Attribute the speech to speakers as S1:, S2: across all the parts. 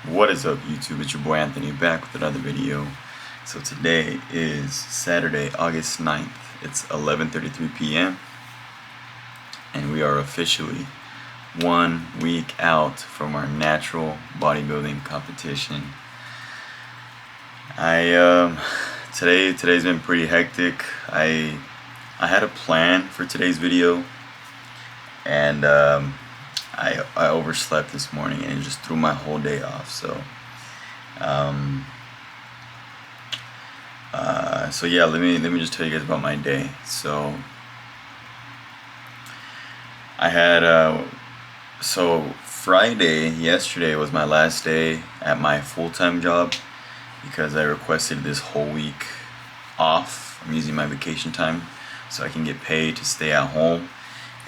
S1: What is up, YouTube? It's your boy Anthony back with another video. So today is Saturday, August 9th. It's 11:33 p.m. and we are officially 1 week out from our natural bodybuilding competition. Today's been pretty hectic. I had a plan for today's video, and I overslept this morning and it just threw my whole day off. So yeah, let me just tell you guys about my day. So I had yesterday was my last day at my full-time job because I requested this whole week off. I'm using my vacation time so I can get paid to stay at home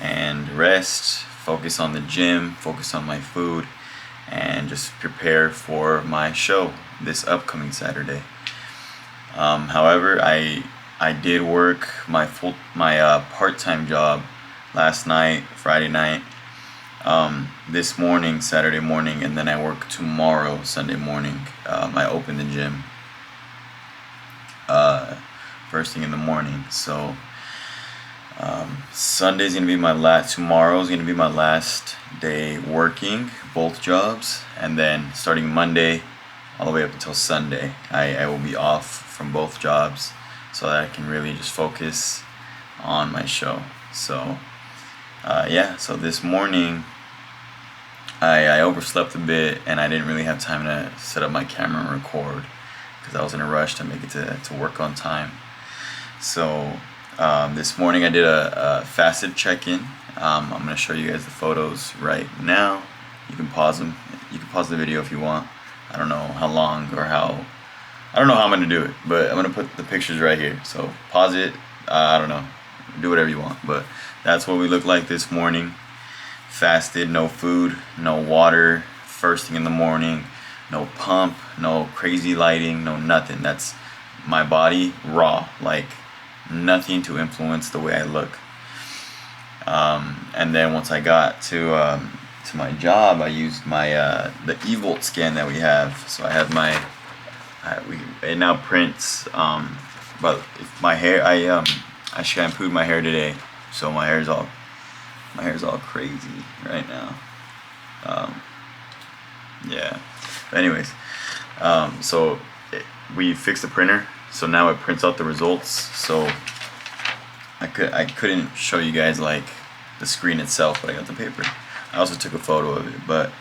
S1: and rest, focus on the gym, focus on my food, and just prepare for my show this upcoming Saturday. However, I did work my part-time job last night, Friday night, this morning, Saturday morning, and then I work tomorrow, Sunday morning. I open the gym first thing in the morning. So Sunday's gonna be tomorrow's gonna be my last day working both jobs, and then starting Monday all the way up until Sunday, I will be off from both jobs so that I can really just focus on my show. So so this morning I overslept a bit and I didn't really have time to set up my camera and record because I was in a rush to make it to work on time. So this morning I did a fasted check-in. I'm going to show you guys the photos right now. You can pause them. You can pause the video if you want. I don't know how long or I don't know how I'm going to do it, but I'm going to put the pictures right here. So pause it. I don't know. Do whatever you want. But that's what we look like this morning. Fasted, no food, no water, first thing in the morning, no pump, no crazy lighting, no nothing. That's my body raw, like nothing to influence the way I look. And then once I got to my job, I used my the eVolt scan that we have. So I have it now prints. But if my hair, I shampooed my hair today, so my hair's all crazy right now. Yeah. But anyways, we fixed the printer, so now it prints out the results. So I couldn't show you guys like the screen itself, but I got the paper. I also took a photo of it, but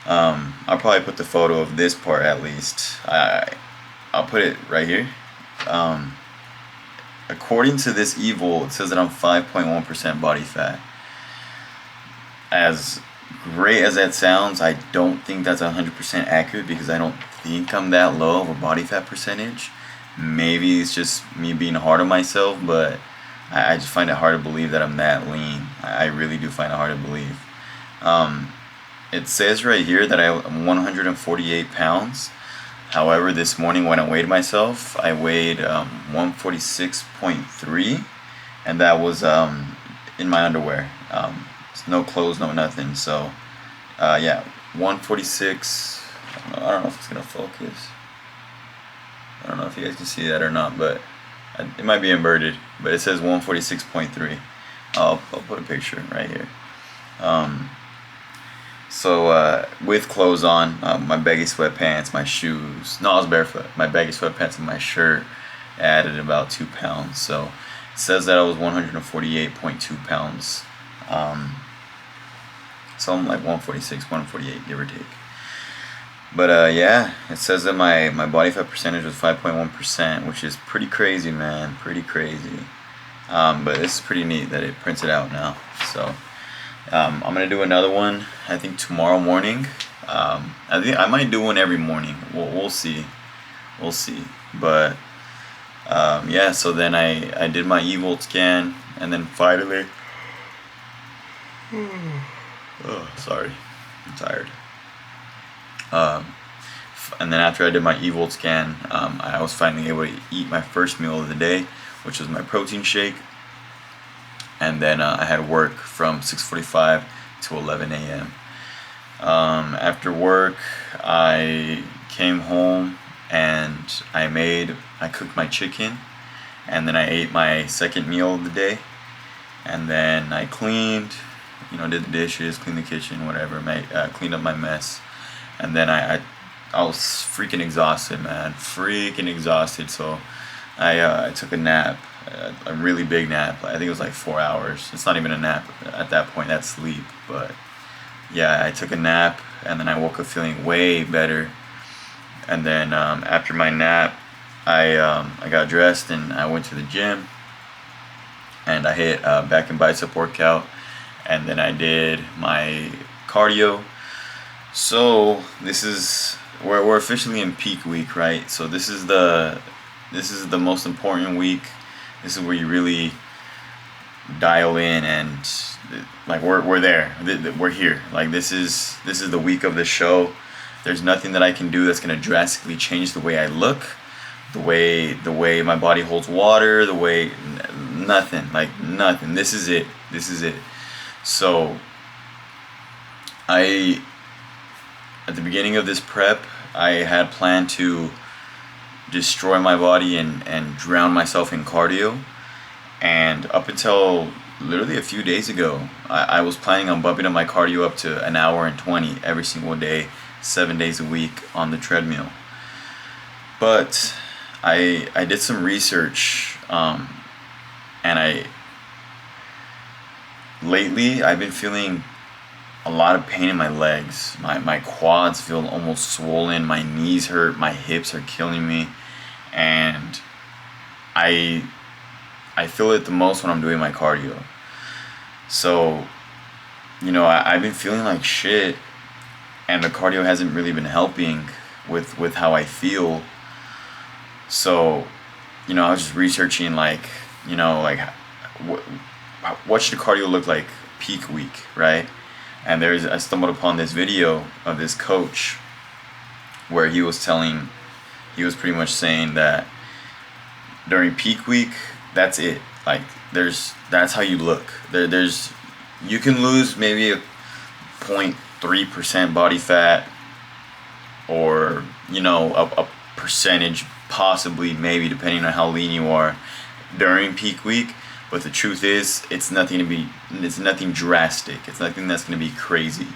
S1: I'll probably put the photo of this part at least. I'll put it right here. According to this eVolt, it says that I'm 5.1% body fat. As great as that sounds, I don't think that's 100% accurate because I don't think I'm that low of a body fat percentage. Maybe it's just me being hard on myself, but I just find it hard to believe that I'm that lean. I really do find it hard to believe. It says right here that I'm 148 pounds. However, this morning when I weighed myself, I weighed 146.3, and that was in my underwear. No clothes, no nothing. So, 146. I don't know if it's gonna focus. I don't know if you guys can see that or not, but it might be inverted. But it says 146.3. I'll put a picture right here. With clothes on, my baggy sweatpants, my shoes. No, I was barefoot. My baggy sweatpants and my shirt added about 2 pounds. So it says that I was 148.2 pounds. So I'm like 146, 148, give or take. But it says that my body fat percentage was 5.1%, which is pretty crazy, man. Pretty crazy. But it's pretty neat that it prints it out now. So I'm gonna do another one, I think tomorrow morning. I think I might do one every morning. We'll see. We'll see. But so then I did my eVolt scan, and then finally sorry, I'm tired. And then after I did my eVolt scan, I was finally able to eat my first meal of the day, which was my protein shake. And then I had work from 6:45 to 11 a.m. After work, I came home and I cooked my chicken, and then I ate my second meal of the day, and then I cleaned, did the dishes, cleaned the kitchen, whatever, cleaned up my mess, and then I was freaking exhausted, man, freaking exhausted. So I took a nap, a really big nap. I think it was like 4 hours. It's not even a nap at that point. That's sleep. But yeah, I took a nap, and then I woke up feeling way better. And then after my nap, I got dressed and I went to the gym, and I hit back and bicep workout, and then I did my cardio. So we're officially in peak week, right? So this is the most important week. This is where you really dial in, and like we're there. We're here. Like this is the week of the show. There's nothing that I can do that's gonna drastically change the way I look, the way my body holds water, nothing. This is it. So at the beginning of this prep, I had planned to destroy my body and drown myself in cardio. And up until literally a few days ago, I was planning on bumping up my cardio up to an hour and 20 every single day, 7 days a week on the treadmill. But I did some research, and lately I've been feeling a lot of pain in my legs. My quads feel almost swollen, my knees hurt, my hips are killing me, and I feel it the most when I'm doing my cardio. So, I've been feeling like shit, and the cardio hasn't really been helping with how I feel. So, I was just researching what should cardio look like peak week, right? And I stumbled upon this video of this coach where he was pretty much saying that during peak week, that's it. Like that's how you look. You can lose maybe a 0.3% body fat, or a percentage, possibly, maybe, depending on how lean you are during peak week. But the truth is, it's nothing drastic. It's nothing that's going to be crazy.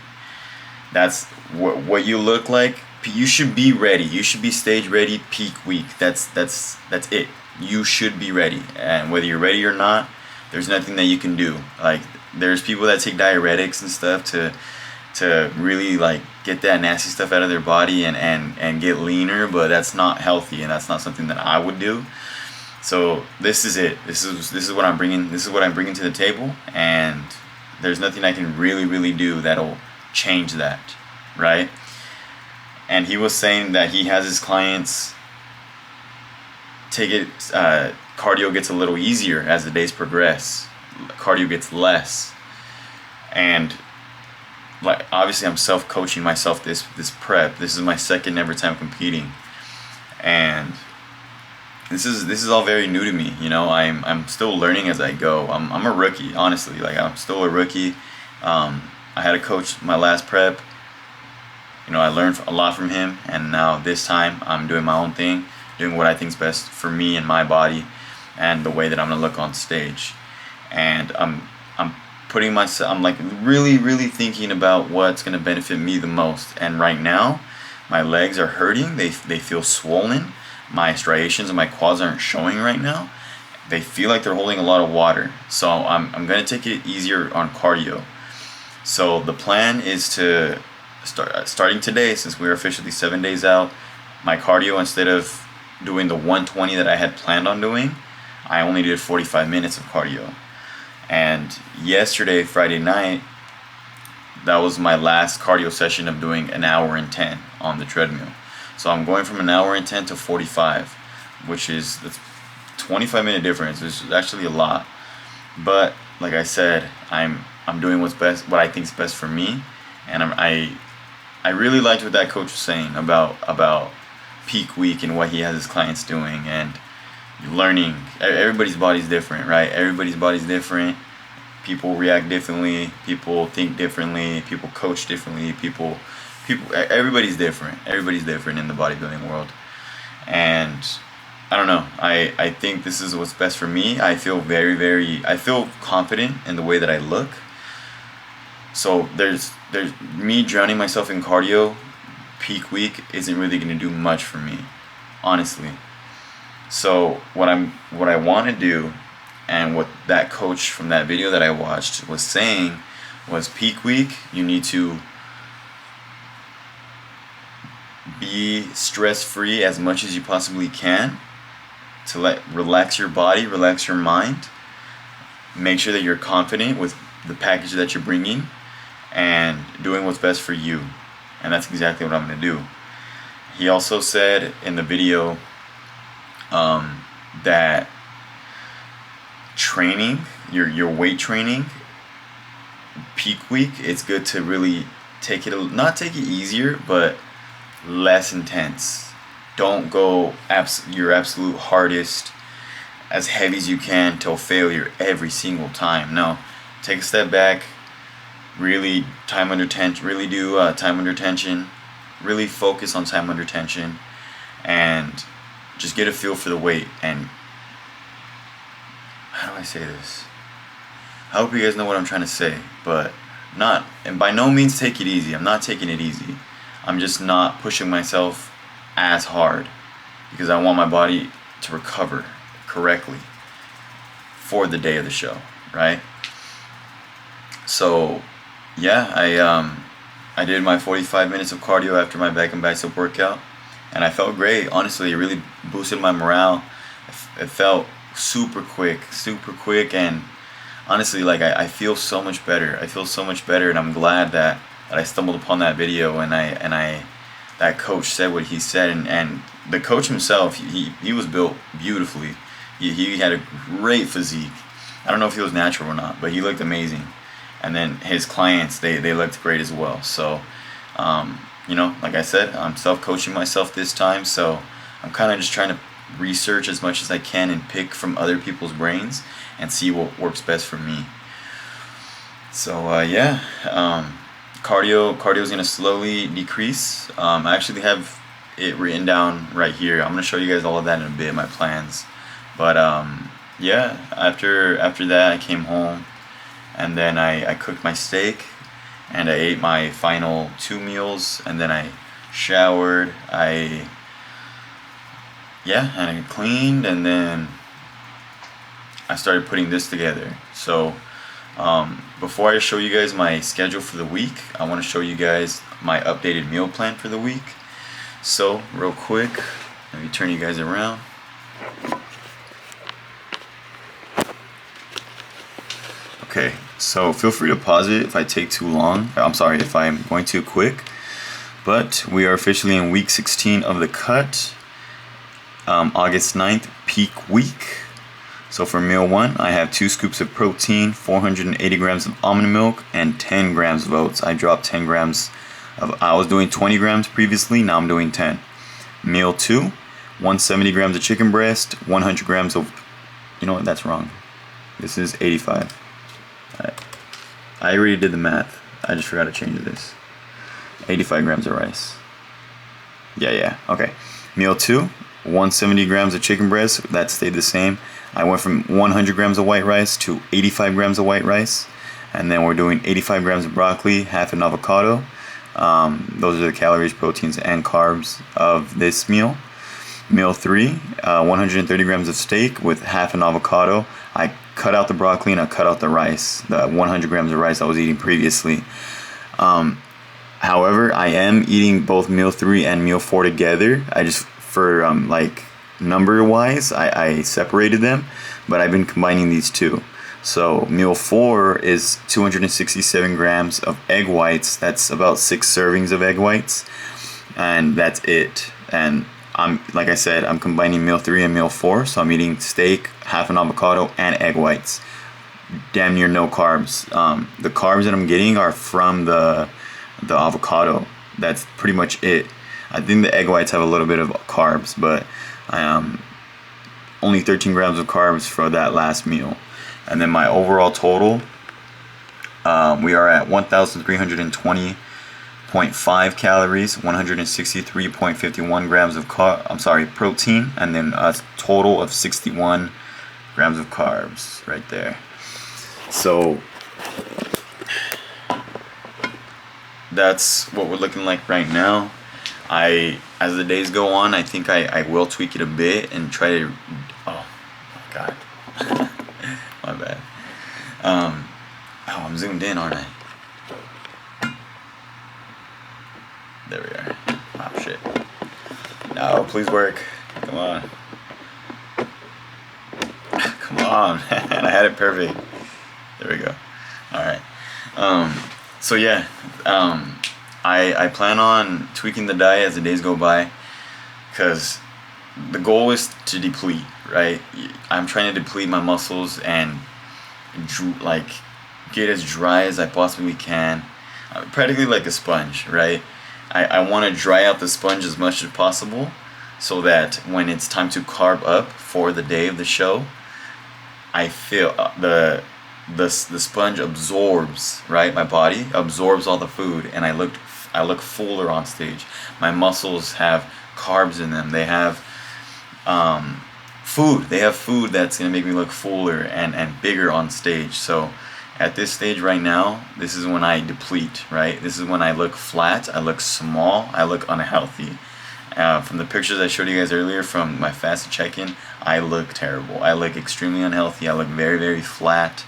S1: That's what you look like. You should be ready. You should be stage ready peak week. That's it. You should be ready. And whether you're ready or not, there's nothing that you can do. Like, there's people that take diuretics and stuff to really get that nasty stuff out of their body and get leaner, but that's not healthy, and that's not something that I would do. So this is it. This is what I'm bringing. This is what I'm bringing to the table, and there's nothing I can really do that'll change that, right? And he was saying that he has his clients take it. Cardio gets a little easier as the days progress. Cardio gets less, and obviously I'm self-coaching myself this prep. This is my second ever time competing, and this is all very new to me. I'm still learning as I go. I'm a rookie, honestly. I'm still a rookie. I had a coach my last prep. I learned a lot from him, and now this time I'm doing my own thing, doing what I think is best for me and my body, and the way that I'm gonna look on stage. And I'm really thinking about what's gonna benefit me the most. And right now, my legs are hurting. They feel swollen. My striations and my quads aren't showing right now. They feel like they're holding a lot of water. So I'm gonna take it easier on cardio. So the plan is to starting today, since we're officially 7 days out, my cardio, instead of doing the 120 that I had planned on doing, I only did 45 minutes of cardio. And yesterday, Friday night, that was my last cardio session of doing an hour and 10 on the treadmill. So I'm going from an hour and 10 to 45, which is the 25-minute difference. Which is actually a lot. But like I said, I'm doing what I think is best for me, and I really liked what that coach was saying about peak week and what he has his clients doing, and learning. Everybody's body's different, right? Everybody's body's different. People react differently. People think differently. People coach differently. People everybody's different. Everybody's different in the bodybuilding world, and I don't know. I think this is what's best for me. I feel I feel confident in the way that I look. So there's me drowning myself in cardio peak week isn't really gonna do much for me, honestly. So what I want to do, and what that coach from that video that I watched was saying, was peak week you need to be stress free as much as you possibly can, to relax your body, relax your mind, make sure that you're confident with the package that you're bringing and doing what's best for you. And that's exactly what I'm going to do. He also said in the video that training, your weight training, peak week, it's good to really not take it easier, but less intense. Don't go your absolute hardest, as heavy as you can till failure every single time. No, take a step back, really time under tension, really do time under tension, really focus on time under tension, and just get a feel for the weight. And how do I say this? I hope you guys know what I'm trying to say, but and by no means take it easy. I'm not taking it easy. I'm just not pushing myself as hard, because I want my body to recover correctly for the day of the show, right? So yeah, I did my 45 minutes of cardio after my back and bicep workout, and I felt great. Honestly, it really boosted my morale. It felt super quick, and honestly, like I feel so much better. And I'm glad that I stumbled upon that video, and that coach said what he said, and the coach himself, he was built beautifully. He had a great physique. I don't know if he was natural or not, but he looked amazing. And then his clients, they looked great as well. So, like I said, I'm self-coaching myself this time, so I'm kind of just trying to research as much as I can and pick from other people's brains and see what works best for me. So cardio is gonna slowly decrease. I actually have it written down right here. I'm gonna show you guys all of that in a bit, my plans. But after that I came home, and then I cooked my steak, and I ate my final 2 meals, and then I showered, and I cleaned, and then I started putting this together. So before I show you guys my schedule for the week, I want to show you guys my updated meal plan for the week. So real quick, let me turn you guys around. Okay, so feel free to pause it if I take too long. I'm sorry if I'm going too quick. But we are officially in week 16 of the cut. August 9th, peak week. So for meal 1, I have 2 scoops of protein, 480 grams of almond milk, and 10 grams of oats. I dropped 10 grams I was doing 20 grams previously, now I'm doing 10. Meal 2, 170 grams of chicken breast, 100 grams of, you know what, that's wrong. This is 85. I already did the math. I just forgot to change this. 85 grams of rice. Yeah, okay. Meal 2, 170 grams of chicken breast, that stayed the same. I went from 100 grams of white rice to 85 grams of white rice. And then we're doing 85 grams of broccoli, half an avocado. Those are the calories, proteins, and carbs of this meal. Meal 3, 130 grams of steak with half an avocado. I cut out the broccoli and I cut out the rice, the 100 grams of rice I was eating previously. However, I am eating both meal 3 and meal 4 together. I just, for number wise, I separated them, but I've been combining these two. So meal 4 is 267 grams of egg whites. That's about 6 servings of egg whites, and that's it. And like I said, I'm combining meal 3 and meal 4, so I'm eating steak, half an avocado, and egg whites. Damn near no carbs. The carbs that I'm getting are from the avocado. That's pretty much it. I think the egg whites have a little bit of carbs, but only 13 grams of carbs for that last meal. And then my overall total, we are at 1,320 0.5 calories, 163.51 grams of protein, and then a total of 61 grams of carbs right there. So that's what we're looking like right now. As the days go on, I think I will tweak it a bit and try to. Oh my god, my bad. I'm zoomed in, aren't I? There we are. Oh shit. No, please work. Come on. Come on, man. I had it perfect. There we go. All right. So yeah. I plan on tweaking the diet as the days go by, because the goal is to deplete, right? I'm trying to deplete my muscles and like get as dry as I possibly can, practically like a sponge, right? I want to dry out the sponge as much as possible, so that when it's time to carb up for the day of the show, I feel the sponge absorbs, right? My body absorbs all the food, and I look fuller on stage. My muscles have carbs in them. They have food. They have food that's gonna make me look fuller and bigger on stage. So at this stage right now, this is when I deplete, right? This is when I look flat, I look small, I look unhealthy. From the pictures I showed you guys earlier from my fasted check-in, I look terrible. I look extremely unhealthy. I look very, very flat.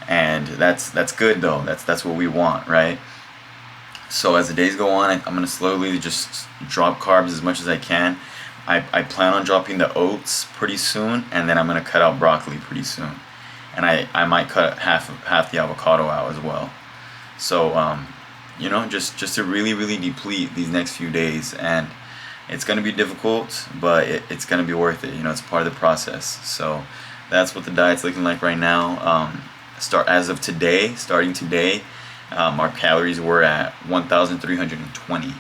S1: And that's good though. That's what we want, right? So as the days go on, I'm gonna slowly just drop carbs as much as I can. I plan on dropping the oats pretty soon, and then I'm gonna cut out broccoli pretty soon. And I might cut half the avocado out as well. So just to really deplete these next few days, and it's gonna be difficult, but it's gonna be worth it. It's part of the process. So that's what the diet's looking like right now. Starting today, our calories were at 1,320,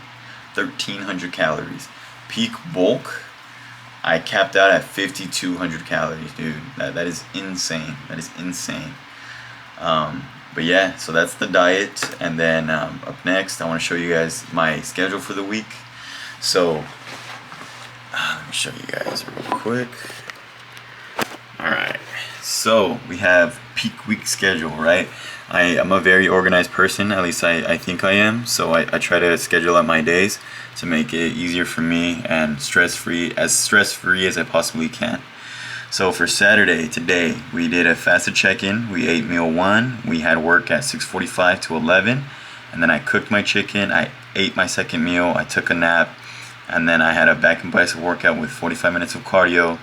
S1: 1,300 calories. Peak bulk, I capped out at 5,200 calories, dude. That is insane. That is insane. But yeah, so that's the diet. And then up next, I want to show you guys my schedule for the week. So let me show you guys real quick. All right. So we have peak week schedule, right? I'm a very organized person, at least I think I am. So I try to schedule out my days to make it easier for me and as stress-free as I possibly can. So for Saturday, today, we did a fasted check-in. We ate meal 1. We had work at 6:45 to 11. And then I cooked my chicken. I ate my second meal. I took a nap. And then I had a back and bicep workout with 45 minutes of cardio.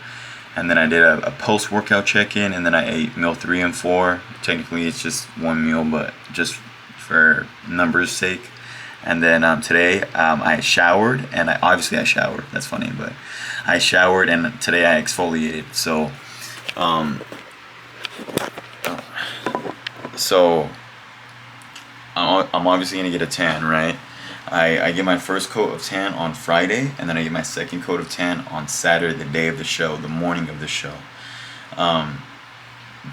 S1: And then I did a post-workout check-in, and then I ate meal 3 and 4. Technically, it's just one meal, but just for numbers' sake. And then today, I showered, and I showered. That's funny, but I showered, and today I exfoliated. So I'm obviously gonna get a tan, right? I get my first coat of tan on Friday, and then I get my second coat of tan on Saturday, the day of the show, the morning of the show.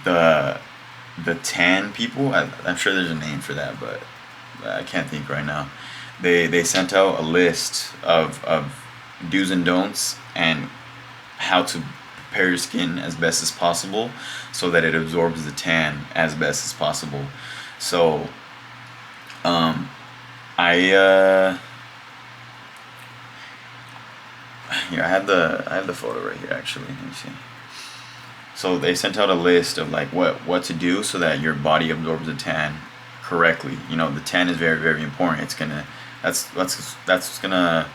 S1: The tan people, I'm sure there's a name for that, but I can't think right now. They sent out a list of do's and don'ts and how to prepare your skin as best as possible so that it absorbs the tan as best as possible. So here I have the photo right here actually. Let me see. So they sent out a list of like what to do so that your body absorbs the tan correctly. The tan is very, very important. That's gonna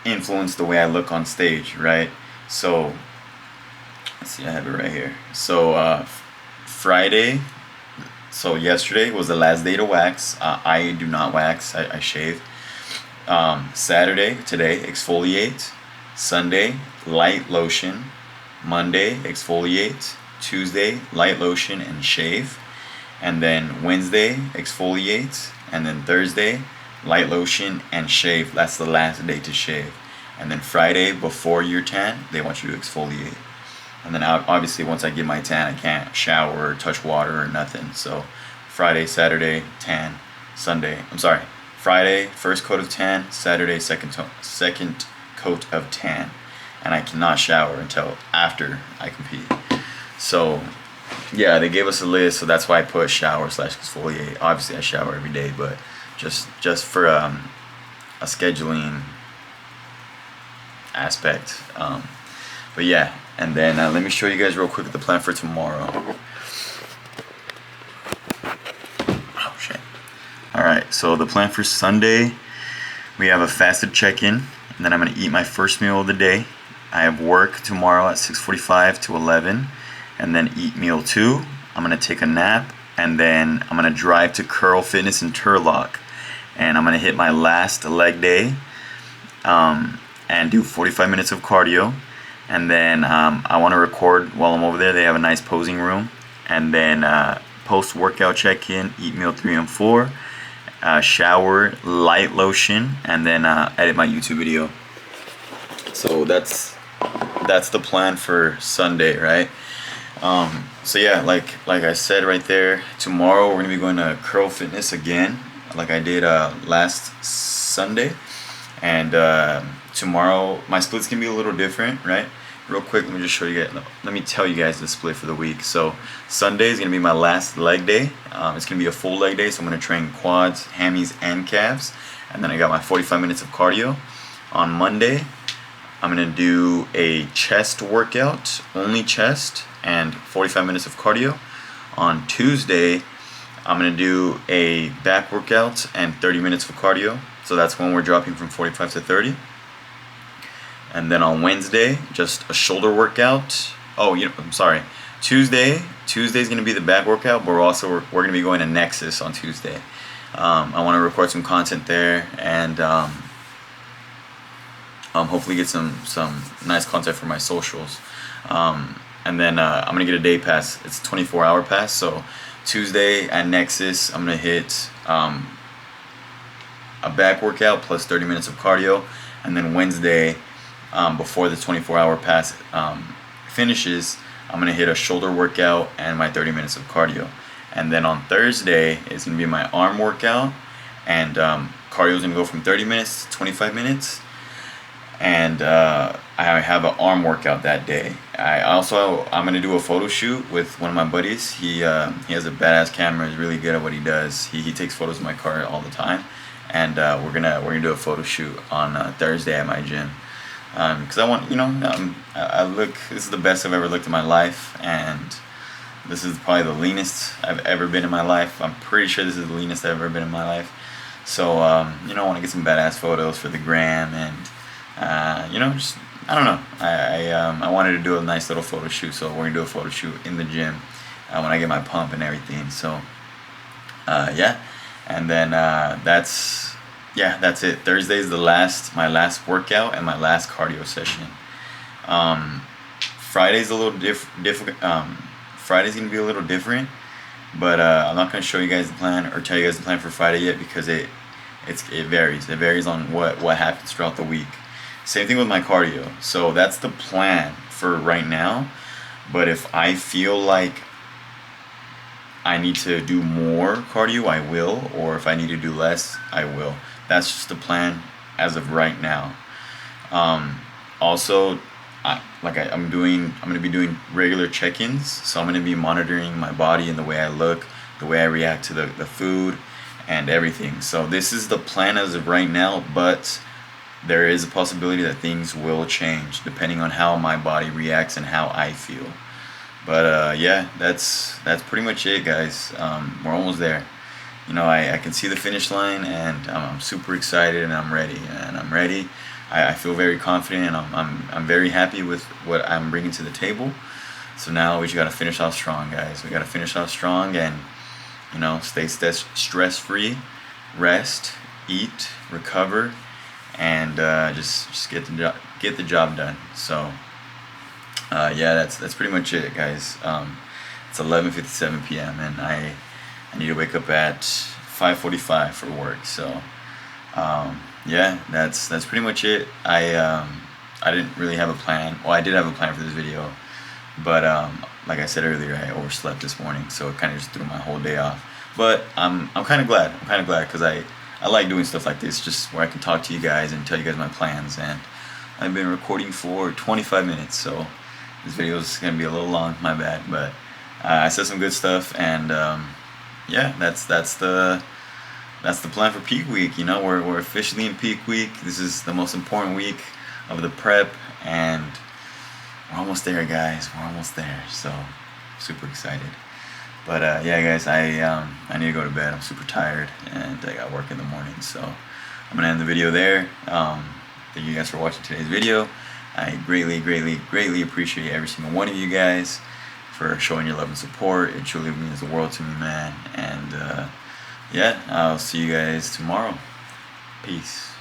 S1: influence the way I look on stage, right? So let's see, I have it right here. So Friday. So yesterday was the last day to wax. I do not wax. I shave. Saturday, today, exfoliate. Sunday, light lotion. Monday, exfoliate. Tuesday, light lotion and shave. And then Wednesday, exfoliate. And then Thursday, light lotion and shave. That's the last day to shave. And then Friday, before your tan, they want you to exfoliate. And then obviously once I get my tan, I can't shower or touch water or nothing. So Friday, Saturday, tan. Friday, first coat of tan. Saturday, second coat of tan. And I cannot shower until after I compete. So, yeah, they gave us a list, so that's why I put shower / exfoliate. Obviously, I shower every day, but just for a scheduling aspect. But yeah, and then let me show you guys real quick the plan for tomorrow. Oh shit. Alright, so the plan for Sunday, we have a fasted check-in, and then I'm going to eat my first meal of the day. I have work tomorrow at 6:45 to 11, and then eat meal 2. I'm going to take a nap, and then I'm going to drive to Curl Fitness in Turlock, and I'm going to hit my last leg day and do 45 minutes of cardio. And then I want to record while I'm over there. They have a nice posing room. And then post-workout check-in, eat meal 3 and 4, shower, light lotion, and then edit my YouTube video. So that's the plan for Sunday, right? So yeah, like I said right there, tomorrow we're gonna be going to Curl Fitness again, like I did last Sunday. And tomorrow my split's gonna be a little different, right? Real quick, let me just show you guys. Let me tell you guys the split for the week. So Sunday is gonna be my last leg day. It's gonna be a full leg day, so I'm gonna train quads, hammies, and calves, and then I got my 45 minutes of cardio. On Monday, I'm gonna do a chest workout, only chest, and 45 minutes of cardio. On Tuesday, I'm gonna do a back workout and 30 minutes of cardio. So that's when we're dropping from 45 to 30. And then on Wednesday, just a shoulder workout. Oh, I'm sorry. Tuesday's gonna be the back workout, but we're gonna be going to Nexus on Tuesday. I want to record some content there, and hopefully get some nice content for my socials. And then I'm gonna get a day pass. It's a 24-hour pass. So Tuesday at Nexus, I'm gonna hit a back workout plus 30 minutes of cardio, and then Wednesday, before the 24-hour pass finishes, I'm gonna hit a shoulder workout and my 30 minutes of cardio. And then on Thursday, it's gonna be my arm workout, and cardio is gonna go from 30 minutes to 25 minutes. And I have an arm workout that day. I'm gonna do a photo shoot with one of my buddies. He has a badass camera. He's really good at what he does. He takes photos of my car all the time, and we're gonna do a photo shoot on Thursday at my gym. Because I want, this is the best I've ever looked in my life, and this is probably the leanest I've ever been in my life. I'm pretty sure this is the leanest I've ever been in my life. So I want to get some badass photos for the gram, and just, I don't know. I wanted to do a nice little photo shoot, so we're gonna do a photo shoot in the gym when I get my pump and everything. So yeah, and then that's it. Thursday's my last workout and my last cardio session. Friday's a little different. Friday's gonna be a little different, but I'm not gonna show you guys the plan or tell you guys the plan for Friday yet, because it varies. It varies on what happens throughout the week. Same thing with my cardio. So that's the plan for right now. But if I feel like I need to do more cardio, I will. Or if I need to do less, I will. That's just the plan as of right now. Also, I'm gonna be doing regular check-ins. So I'm gonna be monitoring my body and the way I look, the way I react to the food, and everything. So this is the plan as of right now, but there is a possibility that things will change depending on how my body reacts and how I feel. But yeah, that's pretty much it, guys. We're almost there. I can see the finish line, and I'm super excited, and I'm ready. I feel very confident, and I'm very happy with what I'm bringing to the table. So now we just gotta finish off strong, guys. We gotta finish off strong, and stay stress-free, rest, eat, recover, and just get the job done. So yeah, that's pretty much it, guys. It's 11:57 p.m. and I need to wake up at 5:45 for work. So yeah, that's pretty much it. I didn't really have a plan. Well, I did have a plan for this video, but like I said earlier, I overslept this morning, so it kind of just threw my whole day off. But I'm kind of glad. I'm kind of glad, because I I like doing stuff like this, just where I can talk to you guys and tell you guys my plans. And I've been recording for 25 minutes, so this video is gonna be a little long. My bad, but I said some good stuff, and yeah, that's the plan for peak week. You know, we're officially in peak week. This is the most important week of the prep, and we're almost there, guys. We're almost there. So super excited. But yeah, guys, I need to go to bed. I'm super tired, and I got work in the morning. So I'm gonna end the video there. Thank you guys for watching today's video. I greatly appreciate every single one of you guys for showing your love and support. It truly means the world to me, man. And yeah, I'll see you guys tomorrow. Peace.